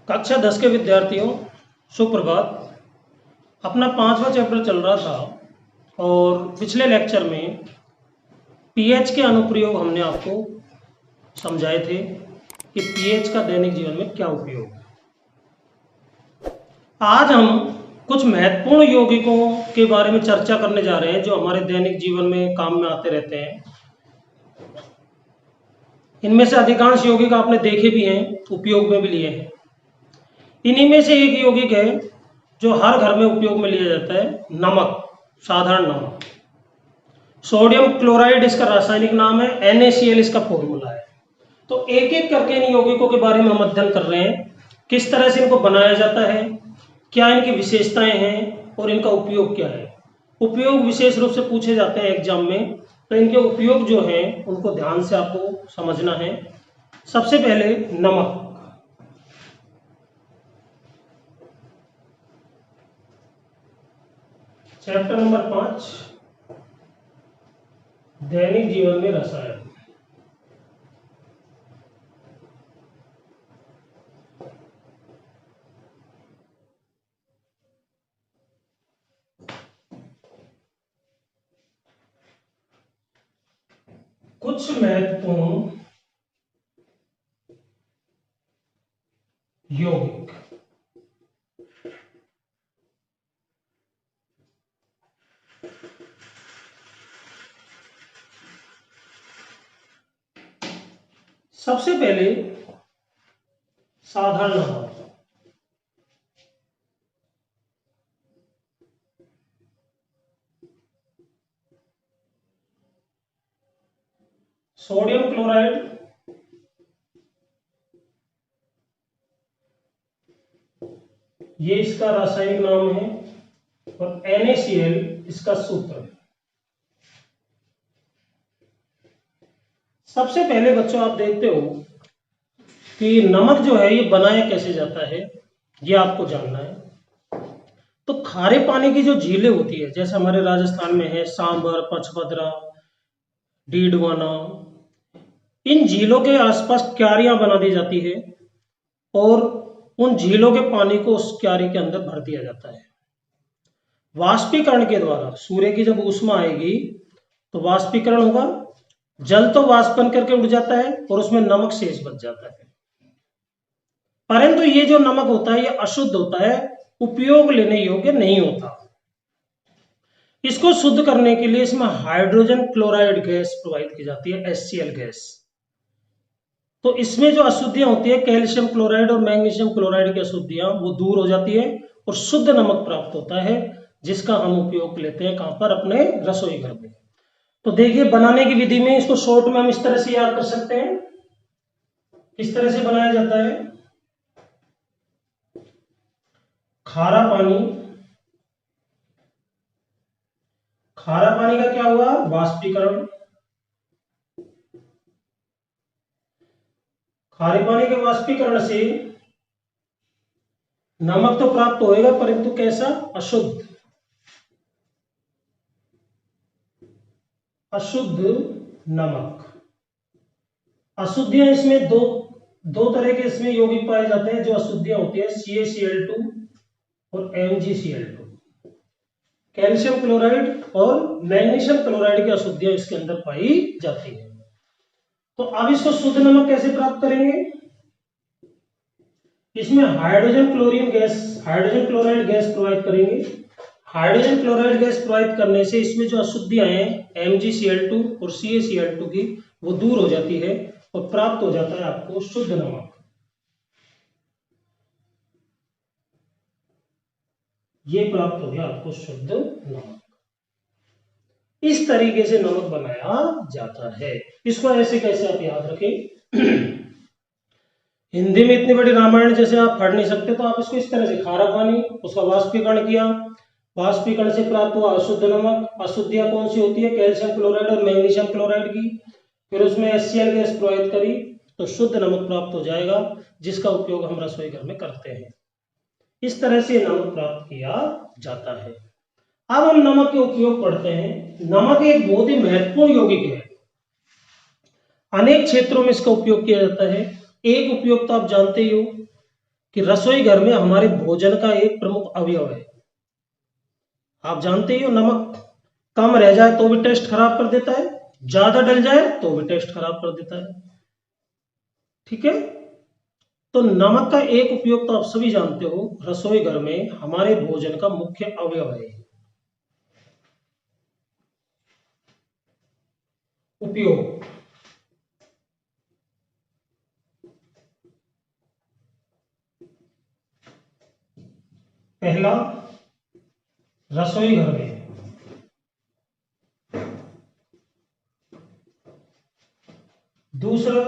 कक्षा 10 के विद्यार्थियों, सुप्रभात। अपना 5वां चैप्टर चल रहा था और पिछले लेक्चर में पीएच के अनुप्रयोग हमने आपको समझाए थे कि पीएच का दैनिक जीवन में क्या उपयोग है। आज हम कुछ महत्वपूर्ण यौगिकों के बारे में चर्चा करने जा रहे हैं जो हमारे दैनिक जीवन में काम में आते रहते हैं। इनमें से अधिकांश यौगिक आपने देखे भी हैं, उपयोग में भी लिए हैं। इन्हीं में से एक यौगिक है जो हर घर में उपयोग में लिया जाता है, नमक, साधारण नमक। सोडियम क्लोराइड इसका रासायनिक नाम है, NaCl इसका फॉर्मूला है। तो एक एक करके इन यौगिकों के बारे में हम अध्ययन कर रहे हैं, किस तरह से इनको बनाया जाता है, क्या इनकी विशेषताएं हैं और इनका उपयोग क्या है। उपयोग विशेष रूप से पूछे जाते हैं एग्जाम में, तो इनके उपयोग जो हैं उनको ध्यान से आपको समझना है। सबसे पहले नमक। चैप्टर नंबर 5, दैनिक जीवन में रसायन। कुछ महत्वपूर्ण यौगिक। सबसे पहले साधारण नमक। सोडियम क्लोराइड, ये इसका रासायनिक नाम है, और NaCl इसका सूत्र है। सबसे पहले बच्चों आप देखते हो कि नमक जो है ये बनाया कैसे जाता है, ये आपको जानना है। तो खारे पानी की जो झीलें होती है, जैसे हमारे राजस्थान में है सांबर, पचपदरा, डीडवाना, इन झीलों के आसपास क्यारियां बना दी जाती है और उन झीलों के पानी को उस क्यारी के अंदर भर दिया जाता है। वाष्पीकरण के द्वारा सूर्य की जब ऊष्मा आएगी तो वाष्पीकरण होगा, जल तो वाष्प बन करके उड़ जाता है और उसमें नमक शेष बच जाता है। परंतु ये जो नमक होता है ये अशुद्ध होता है, उपयोग लेने योग्य नहीं होता। इसको शुद्ध करने के लिए इसमें हाइड्रोजन क्लोराइड गैस प्रोवाइड की जाती है, HCl गैस। तो इसमें जो अशुद्धियां होती है, कैल्शियम क्लोराइड और मैग्नीशियम क्लोराइड की अशुद्धियां, वो दूर हो जाती है और शुद्ध नमक प्राप्त होता है, जिसका हम उपयोग लेते हैं कहां पर, अपने रसोई घर में। तो देखिए बनाने की विधि में इसको शॉर्ट में हम इस तरह से याद कर सकते हैं। किस तरह से बनाया जाता है? खारा पानी, खारा पानी का क्या हुआ? वाष्पीकरण। खारे पानी के वाष्पीकरण से नमक तो प्राप्त होएगा, परंतु कैसा? अशुद्ध। अशुद्ध नमक। अशुद्धियां इसमें दो तरह के इसमें यौगिक पाए जाते हैं जो अशुद्धियां होती है, CaCl2 और MgCl2। कैल्शियम क्लोराइड और मैग्नीशियम क्लोराइड की अशुद्धियां इसके अंदर पाई जाती है। तो अब इसको शुद्ध नमक कैसे प्राप्त करेंगे? इसमें हाइड्रोजन क्लोराइड गैस प्रोवाइड करेंगे। हाइड्रोजन क्लोराइड गैस प्रोवाइड करने से इसमें जो अशुद्धियां हैं MgCl2 और CaCl2 की, वो दूर हो जाती है और प्राप्त हो जाता है आपको शुद्ध नमक। ये प्राप्त हो गया आपको शुद्ध नमक। इस तरीके से नमक बनाया जाता है। इसको ऐसे कैसे आप याद रखें? हिंदी में इतनी बड़ी रामायण जैसे आप पढ़ नहीं सकते, तो आप इसको इस तरह से, खारा पानी, उसका वाष्पीकरण किया, वाष्पीकरण से प्राप्त हुआ अशुद्ध नमक। अशुद्धियां कौन सी होती है? कैल्शियम क्लोराइड और मैग्नीशियम क्लोराइड की। फिर उसमें HCl गैस प्रोवाइड करी तो शुद्ध नमक प्राप्त हो जाएगा, जिसका उपयोग हम रसोई घर में करते हैं। इस तरह से नमक प्राप्त किया जाता है। अब हम नमक के उपयोग पढ़ते हैं। नमक एक बहुत ही महत्वपूर्ण यौगिक है, अनेक क्षेत्रों में इसका उपयोग किया जाता है। एक उपयोग तो आप जानते ही हो कि रसोई घर में हमारे भोजन का एक प्रमुख अवयव है। आप जानते ही हो, नमक कम रह जाए तो भी टेस्ट खराब कर देता है, ज्यादा डल जाए तो भी टेस्ट खराब कर देता है। ठीक है, तो नमक का एक उपयोग तो आप सभी जानते हो, रसोई घर में हमारे भोजन का मुख्य अवयव है। उपयोग, पहला रसोई घर में, दूसरा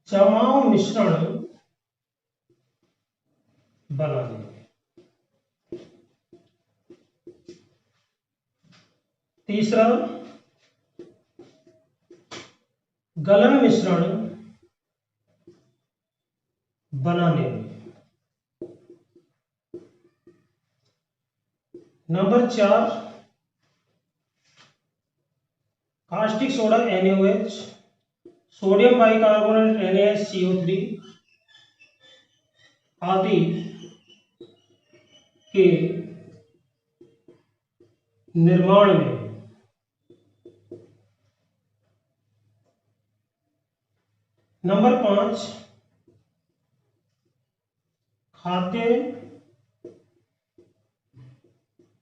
जमाव मिश्रण बनाने, तीसरा गलन मिश्रण बनाने में, number 4 caustic soda NaOH, sodium bicarbonate NaSCO3 आदि के निर्माण में। नंबर 5 खाद्य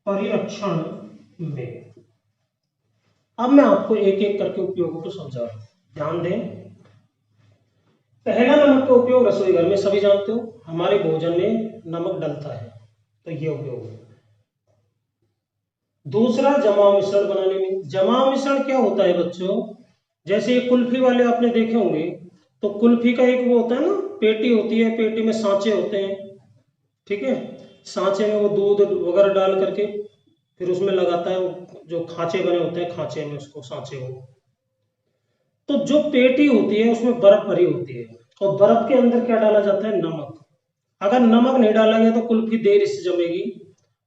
परिरक्षण में। अब मैं आपको एक एक करके उपयोगों को समझा रहा हूं, ध्यान दें। पहला, नमक का उपयोग रसोई घर में सभी जानते हो, हमारे भोजन में नमक डलता है, तो ये उपयोग है। दूसरा, जमाव मिश्रण बनाने में। जमाव मिश्रण क्या होता है बच्चों, जैसे ये कुल्फी वाले आपने देखे होंगे, तो कुल्फी का एक वो होता है ना, पेटी होती है, पेटी में सांचे होते हैं। ठीक है, सांचे में वो दूध वगैरह डाल करके फिर उसमें लगाता है, वो जो खांचे बने होते हैं, खांचे में उसको, सांचे को। तो जो पेटी होती है उसमें बर्फ भरी होती है, और बर्फ के अंदर क्या डाला जाता है, नमक। अगर नमक नहीं डाला गया तो कुल्फी देर से जमेगी,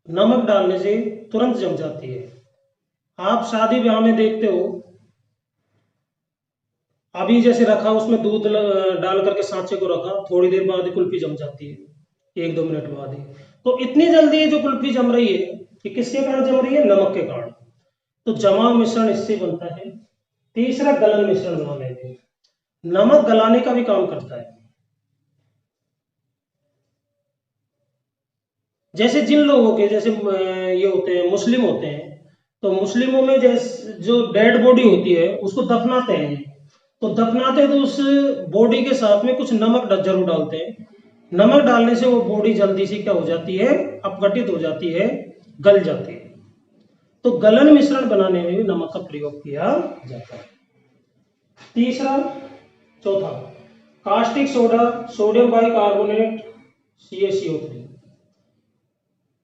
नमक डालने से तुरंत जम जाती है। आप शादी ब्याह में देखते हो, अभी जैसे रखा उसमें दूध डाल करके सांचे को रखा, थोड़ी देर बाद ही कुल्फी जम जाती है, 1-2 मिनट बाद ही। तो इतनी जल्दी ये जो कुल्फी जम रही है, ये किसके कारण जम रही है, नमक के कारण। तो जमाव मिश्रण इससे बनता है। तीसरा, गलन मिश्रण बनाने में। नमक गलाने का भी काम करता है। जैसे जिन लोगों के, जैसे ये होते हैं, मुस्लिम होते हैं, तो मुस्लिमों में जैसे जो डेड बॉडी होती है उसको दफनाते हैं, तो दफनाते हैं तो उस बॉडी के साथ में कुछ नमक जरूर डालते हैं। नमक डालने से वो बॉडी जल्दी से क्या हो जाती है, अपघटित हो जाती है, गल जाती है। तो गलन मिश्रण बनाने में भी नमक का प्रयोग किया जाता है। तीसरा, चौथा, caustic soda, sodium bicarbonate CaCO3,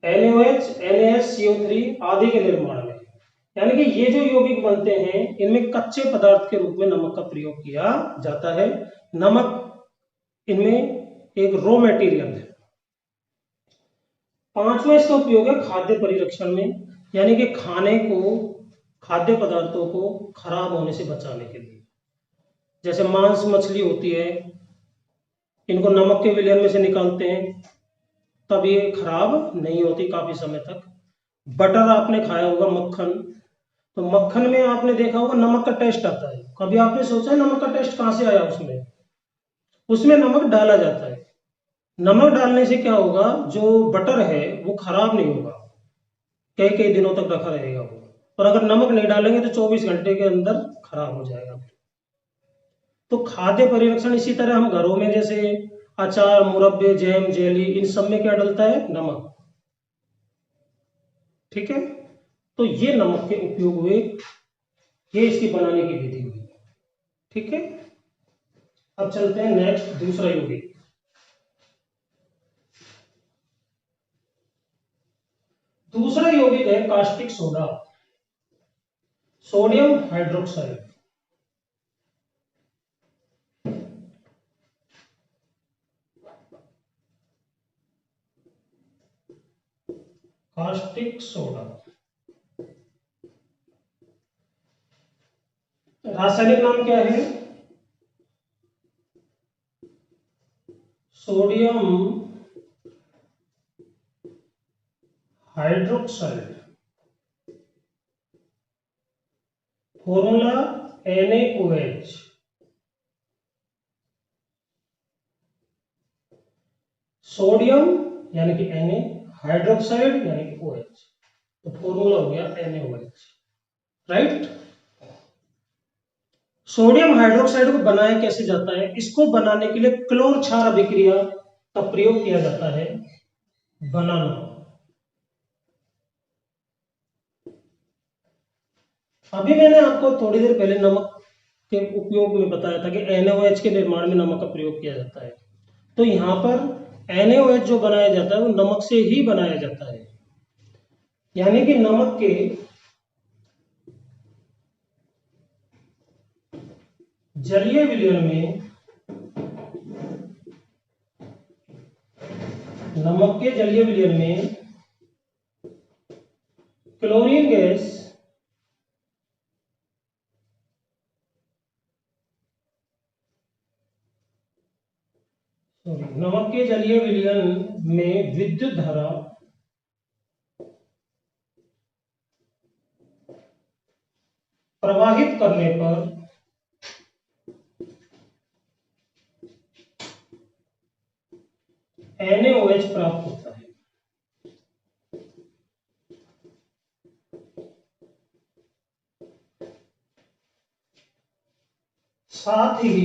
NaOH NaSCO3 आदि के निर्माण में। यानी कि ये जो यौगिक बनते हैं, इनमें कच्चे पदार्थ के रूप में नमक का प्रयोग किया जाता है। नमक इनमें एक रॉ मटेरियल है। पांचवा इसका उपयोग है खाद्य परिरक्षण में, यानी कि खाने को, खाद्य पदार्थों को खराब होने से बचाने के लिए। जैसे मांस मछली होती है, इनको नमक के विलयन में से निकालते हैं, तब ये खराब नहीं होती काफी समय तक। बटर आपने खाया होगा, मक्खन, तो मक्खन में आपने देखा होगा नमक का टेस्ट आता है। कभी आपने सोचा है नमक का टेस्ट कहां से आया, उसमें उसमें नमक डाला जाता है। नमक डालने से क्या होगा, जो बटर है वो खराब नहीं होगा, कई कई दिनों तक रखा रहेगा वो। और अगर नमक नहीं डालेंगे तो 24 घंटे के अंदर खराब हो जाएगा। तो खाद्य परिरक्षण इसी तरह हम घरों में, जैसे अचार, मुरब्बे, जैम, जेली, इन सब में क्या डलता है, नमक। ठीक है, तो ये नमक के उपयोग हुए, ये इसकी बनाने की विधि हुई। ठीक है, अब चलते हैं नेक्स्ट, दूसरा यौगिक। दूसरा यौगिक है caustic soda, sodium hydroxide. Caustic soda रासायनिक नाम क्या है, sodium hydroxide, formula NaOH। Sodium यानी कि Na, हाइड्रोक्साइड यानी कि OH, तो फॉर्मूला हो गया NaOH, राइट। सोडियम हाइड्रोक्साइड को बनाया कैसे जाता है? इसको बनाने के लिए क्लोर क्षार अभिक्रिया का प्रयोग किया जाता है बनाना। अभी मैंने आपको थोड़ी देर पहले नमक के उपयोग में बताया था कि NaOH के निर्माण में नमक का प्रयोग किया जाता है। तो यहाँ पर NaOH जो बनाया जाता है वो नमक से ही बनाया जाता है, यानी कि नमक के जलीय विलयन में, नमक के जलीय विलयन में क्लोरीन गैस नमक के जलीय विलयन में विद्युत धारा प्रवाहित करने पर NaOH प्राप्त होता है। साथ ही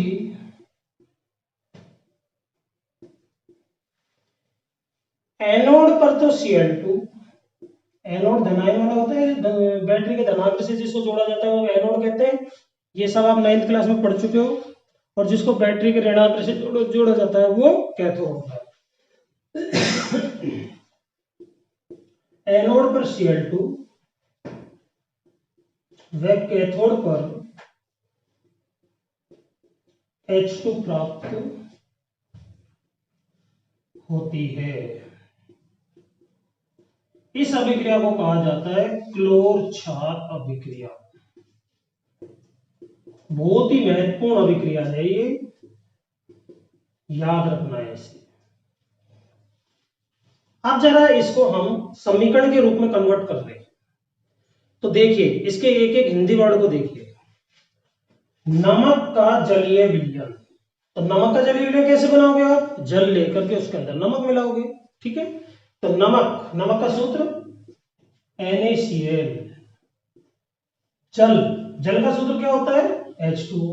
एनोड पर तो Cl2, एनोड धनायन वाला होता है, बैटरी के धनात्मक से जिसको जोड़ा जाता है वो एनोड कहते हैं। ये सब आप 9th क्लास में पढ़ चुके हो। और जिसको बैटरी के ऋणात्मक से जोड़ा जाता है वो कैथोड होता है। एनोड पर Cl2 व कैथोड पर H2 प्राप्त होती है। इस अभिक्रिया को कहा जाता है क्लोर क्षार अभिक्रिया। बहुत ही महत्वपूर्ण अभिक्रिया है ये, याद रखना है इसे। अब जरा इसको हम समीकरण के रूप में कन्वर्ट कर लें। तो देखिए इसके एक एक हिंदी वर्ड को देखिए। नमक का जलीय विलयन, तो नमक का जलीय विलयन कैसे बनाओगे आप? जल लेकर के उसके अंदर नमक मिलाओगे, ठीक है। तो नमक, नमक का सूत्र NaCl। जल, जल का सूत्र क्या होता है? H2O।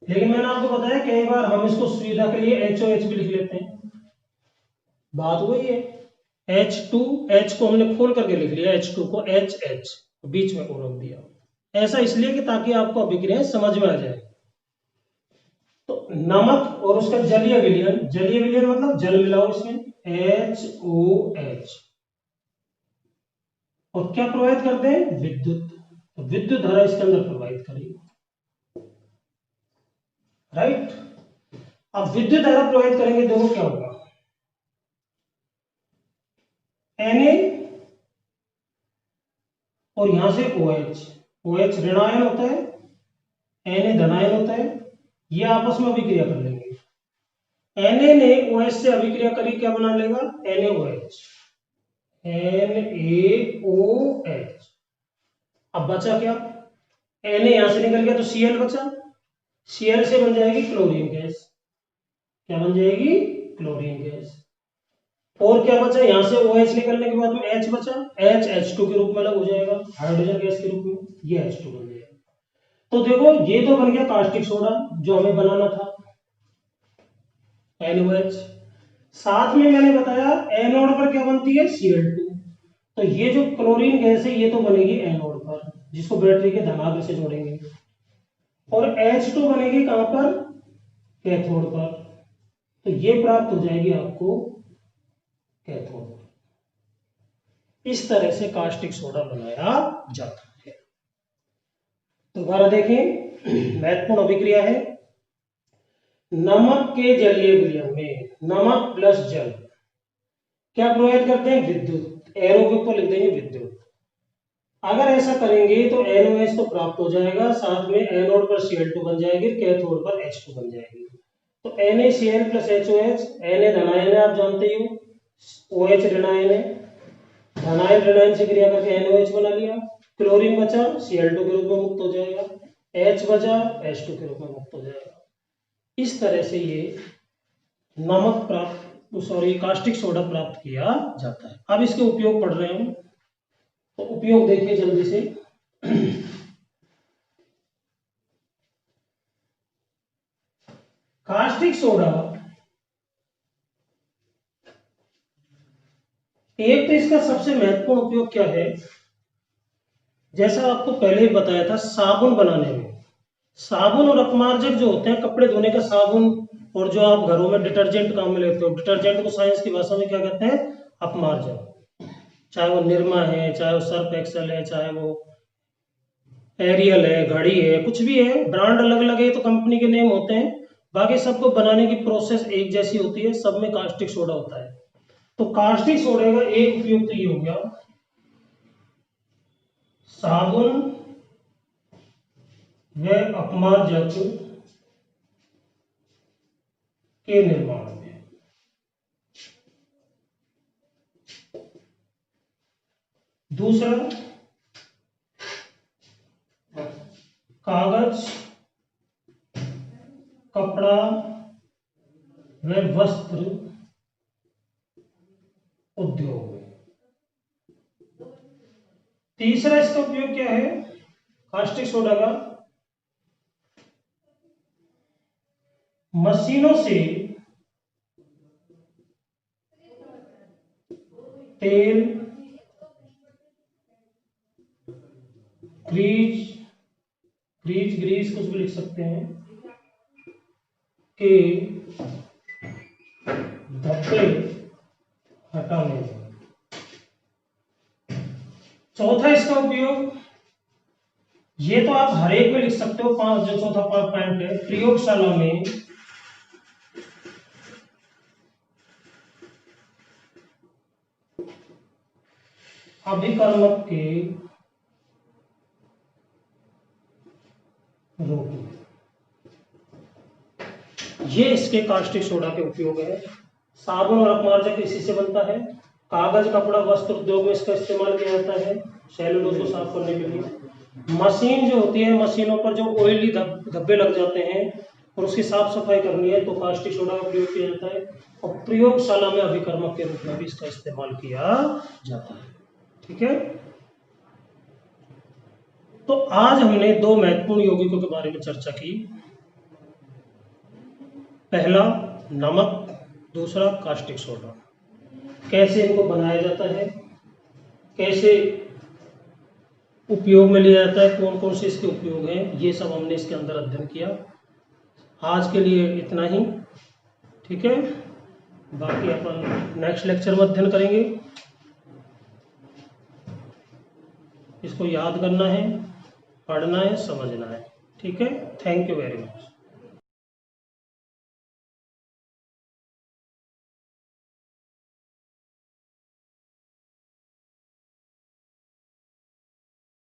लेकिन मैंने आपको बताया कई बार हम इसको सुविधा के लिए HOH भी लिख लेते हैं। बात वही है, H2, H को हमने खोल करके लिख लिया, H2 को HH बीच में को रख दिया। ऐसा इसलिए कि ताकि आपको अभिक्रिया समझ में आ जाए। तो नमक और उसका जलीय विलयन, जलीय विलयन मतलब जल मिलाओ इसमें, HOH, और क्या प्रवाहित करते हैं? विद्युत। तो विद्युत धारा इसके अंदर प्रवाहित करेगी, राइट। अब विद्युत धारा प्रवाहित करेंगे, देखो क्या होगा। Na और यहां से OH, OH ऋणायन होता है, Na धनायन होता है, ये आपस में अभिक्रिया कर लेंगे। Na ने OH से अभिक्रिया करी, क्या बना लेगा? NaOH, NaOH। अब बचा क्या? Na यहां से निकल गया तो Cl बचा, Cl से बन जाएगी क्लोरीन गैस। क्या बन जाएगी? Chlorine gas. और क्या बचा? यहां से OH निकलने के बाद में H बचा, H H2 के रूप में अलग हो जाएगा, हाइड्रोजन गैस के रूप में, ये H2 बन जाएगा। तो देखो ये तो बन गया कास्टिक सोडा जो हमें बनाना था, NaOH। साथ में मैंने बताया एनोड पर क्या बनती है? Cl2। तो ये जो क्लोरीन गैस है ये तो बनेगी एनोड पर, जिसको बैटरी के धनात्मक से जोड़ेंगे, और H2 बनेगी कहां पर? कैथोड पर। तो ये प्राप्त हो जाएगी आपको कैथोड। इस तरह से कास्टिक सोडा बनाया जाता है। दोबारा देखें, महत्वपूर्ण अभिक्रिया है। नमक के जलीय विलयन में नमक प्लस जल क्या प्रवाहित करते हैं? विद्युत। एरो के ऊपर लिख देंगे विद्युत। अगर ऐसा करेंगे तो NaOH तो प्राप्त हो जाएगा, साथ में एनोड पर Cl2 बन जाएगी, कैथोड पर H2 बन जाएगी। तो NaCl प्लस HOH, Na धनायन है आप जानते ही हो, OH ऋणायन है, धनायन ऋणायन से क्रिया करके NOH बना लिया, क्लोरीन बचा Cl2 के रूप में मुक्त हो जाएगा, H बचा H2 के रूप में मुक्त हो जाएगा। इस तरह से ये नमक कास्टिक सोडा प्राप्त किया जाता है। अब इसके उपयोग पढ़ रहे हैं, तो उपयोग देखिए जल्दी से। कास्टिक सोडा एक तो इसका सबसे महत्वपूर्ण उपयोग क्या है, जैसा आपको पहले ही बताया था, साबुन बनाने में। साबुन और अपमार्जक जो होते हैं, कपड़े धोने का साबुन और जो आप घरों में डिटर्जेंट काम में लेते हो, डिटर्जेंट को साइंस की भाषा में क्या कहते हैं, अपमार्जक। चाहे वो निरमा है, चाहे वो सर्फ एक्सेल है, चाहे वो एरियल है, घड़ी है, कुछ भी है, ब्रांड अलग अलग है तो कंपनी के नेम होते हैं, बाकी सबको बनाने की प्रोसेस एक जैसी होती है, सब में कास्टिक सोडा होता है। तो कास्टिक सोडे का एक उपयोग तो ये हो गया, साबुन व अपमार्जक के निर्माण में। दूसरा, कागज, कपड़ा व वस्त्र उद्योग में। तीसरा इसका उपयोग क्या है कास्टिक सोडा का, मशीनों से तेल, ग्रीस कुछ भी लिख सकते हैं, के धब्बे हटाने में। चौथा इसका उपयोग, ये तो आप हर एक में लिख सकते हो, पांच जो चौथा पॉइंट है, प्रयोगशाला में अभिकर्मक के रूप में। ये इसके कास्टिक सोडा के उपयोग है। साबुन और अपमार्जक इसी से बनता है। कागज, कपड़ा, वस्त्र उद्योग में इसका इस्तेमाल किया जाता है, सेलुलोज को साफ करने के लिए। मशीन जो होती है, मशीनों पर जो ऑयली धब्बे लग जाते हैं और उसकी साफ सफाई करनी है तो कास्टिक सोडा का प्रयोग किया जाता है। और प्रयोगशाला में अभिकर्मक के रूप में भी इसका इस्तेमाल किया जाता है। ठीक है, तो आज हमने दो महत्वपूर्ण यौगिकों के बारे में चर्चा की। पहला नमक, दूसरा कास्टिक सोडा। कैसे इनको बनाया जाता है, कैसे उपयोग में लिया जाता है, कौन कौन से इसके उपयोग हैं, ये सब हमने इसके अंदर अध्ययन किया। आज के लिए इतना ही, ठीक है। बाकी अपन नेक्स्ट लेक्चर में अध्ययन करेंगे। इसको याद करना है, पढ़ना है, समझना है। ठीक है, थैंक यू वेरी मच।